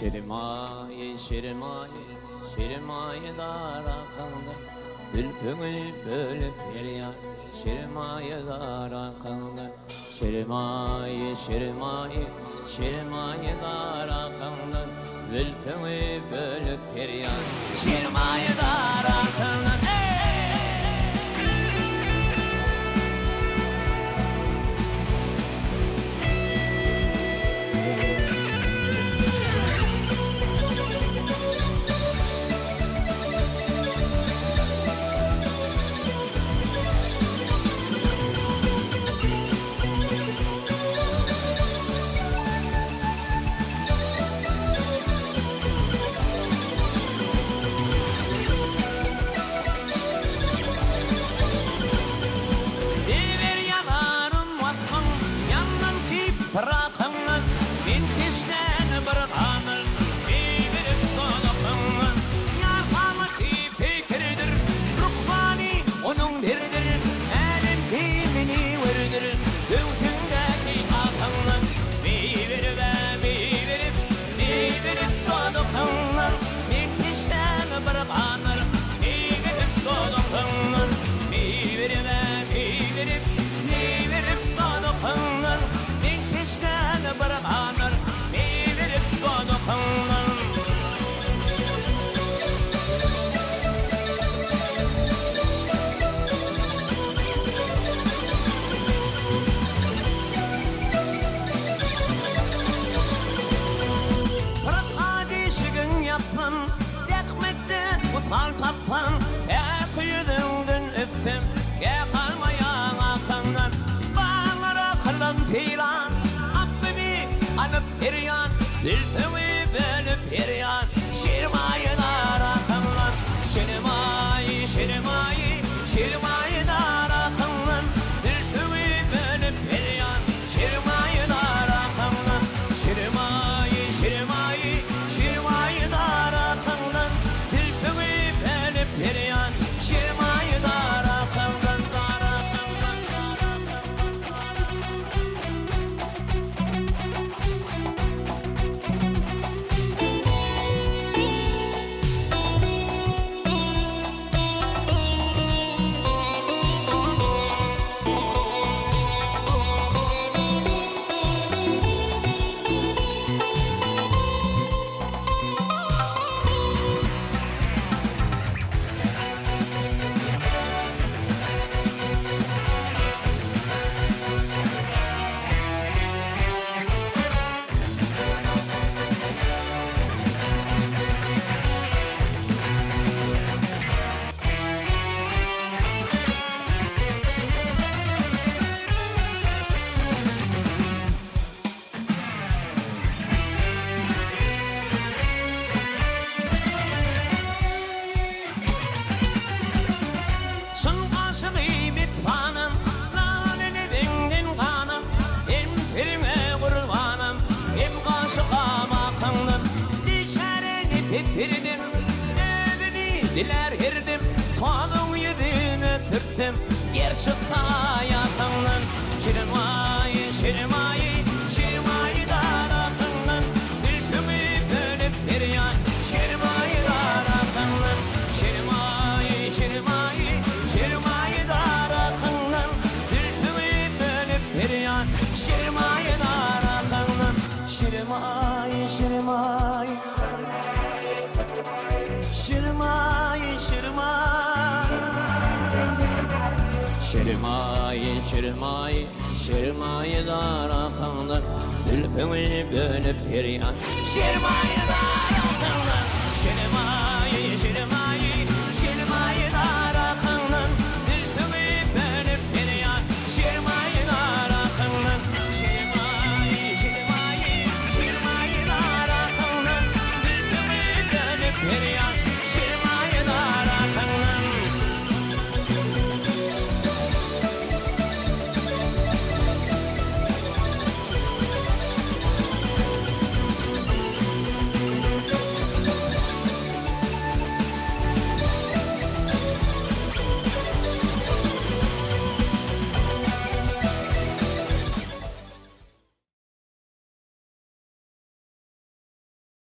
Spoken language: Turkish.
Şirmaye, şirmaye, şirmaye dara kaldı. Ülkümü bölüp yeriyan, şirmaye dara kaldı. Şirmaye, şirmaye, şirmaye dara kaldı. Ülkümü bölüp yeriyan, şirmaye dara kaldı. Bırakınlar, intişten bırakınlar, birbirip dolakınlar. Yarhamı fikirdir, ruhsani onun diridir. Elim kimini verdir, göğsündeki akınlar. Birbirip dolakınlar, intişten bırakınlar, birbirip dolakınlar. Birbirip dolakınlar. İşten bırakanlar, birbirip donukanlar. Kırık hadişigin yaptın, dekmekte utan taptan. Kuyudundun öptüm, kalmayan akanlar. Bağlara kırdım filan, alıp eriyan, ülkümü bölüp eriyan. Şirmaye dara kanlan, şirmaye, şirmaye, şirmaye dara kanlan. Ülkümü bölüp eriyan, şirmaye dara kanlan. Şirmaye, şirmaye, şirmaye dara kanlan. Ülkümü bölüp eriyan, şirmaye dara kanlan. Bitirdim, evini diler hirdim. Kolun yüzüne türttüm, gerçek hayatından. Şirmaye, şirmaye, şirmaye dara kanlan. Ülkümü bölüp eriyan, şirmaye dara kanlan. Şirmaye, şirmaye, şirmaye dara kanlan. Ülkümü bölüp eriyan, şirmaye dara kanlan. Şirmaye, şirmaye, şirmaye, şirmaye, şirmaye, şirmaye dara kanlar. Ülkümü bölüp eriyan, şirmaye dara.